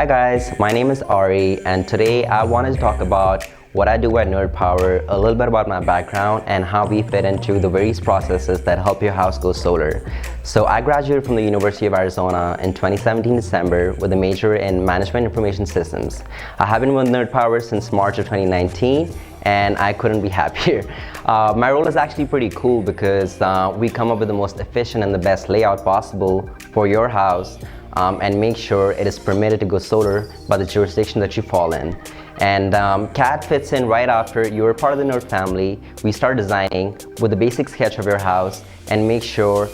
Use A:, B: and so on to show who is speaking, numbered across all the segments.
A: Hi guys, my name is Ari and today I wanted to talk about what I do at Nerd Power, a little bit about my background and how we fit into the various processes that help your house go solar. So I graduated from the University of Arizona in 2017 December with a major in Management Information Systems. I have been with Nerd Power since March of 2019 and I couldn't be happier. My role is actually pretty cool because we come up with the most efficient and the best layout possible for your house and make sure it is permitted to go solar by the jurisdiction that you fall in. And CAD fits in right after you are part of the N.E.R.D family. We start designing with a basic sketch of your house and make sure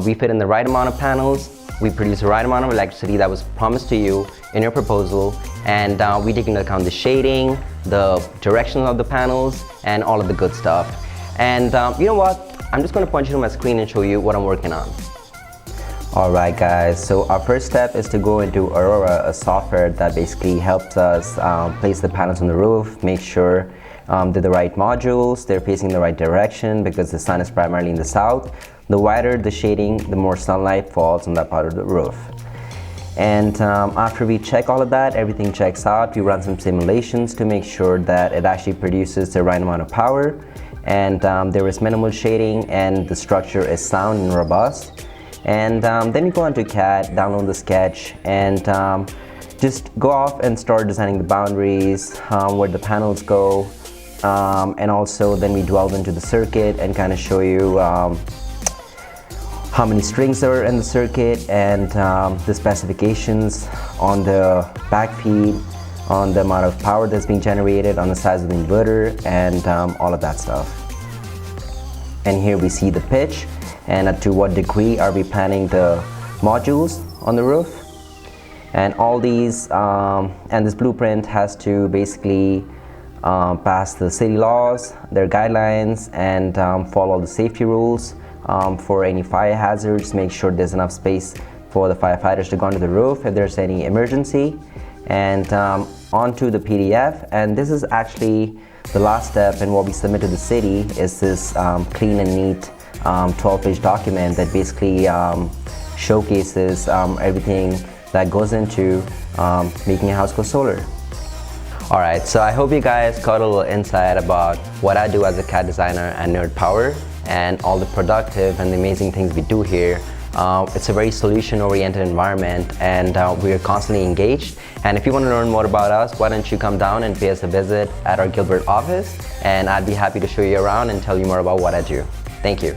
A: we fit in the right amount of panels, we produce the right amount of electricity that was promised to you in your proposal, and we take into account the shading, the direction of the panels, and all of the good stuff. And you know what? I'm just going to point you to my screen and show you what I'm working on. Alright guys, so our first step is to go into Aurora, a software that basically helps us place the panels on the roof, make sure they're the right modules, they're facing the right direction because the sun is primarily in the south. The wider the shading, the more sunlight falls on that part of the roof. And after we check all of that, everything checks out, we run some simulations to make sure that it actually produces the right amount of power and there is minimal shading and the structure is sound and robust. And then you go onto CAD, download the sketch, and just go off and start designing the boundaries, where the panels go, and also then we delve into the circuit and kind of show you how many strings are in the circuit and the specifications on the back feed, on the amount of power that's being generated, on the size of the inverter, and all of that stuff. And here we see the pitch and to what degree are we planning the modules on the roof. And all these, and this blueprint has to basically pass the city laws, their guidelines, and follow the safety rules for any fire hazards, make sure there's enough space for the firefighters to go onto the roof if there's any emergency, and onto the PDF. And this is actually the last step, and what we submit to the city is this clean and neat 12-page document that basically showcases everything that goes into making a house go solar. Alright, so I hope you guys got a little insight about what I do as a CAD designer at Nerd Power and all the productive and the amazing things we do here. It's a very solution-oriented environment and we are constantly engaged. And if you want to learn more about us, why don't you come down and pay us a visit at our Gilbert office, and I'd be happy to show you around and tell you more about what I do. Thank you.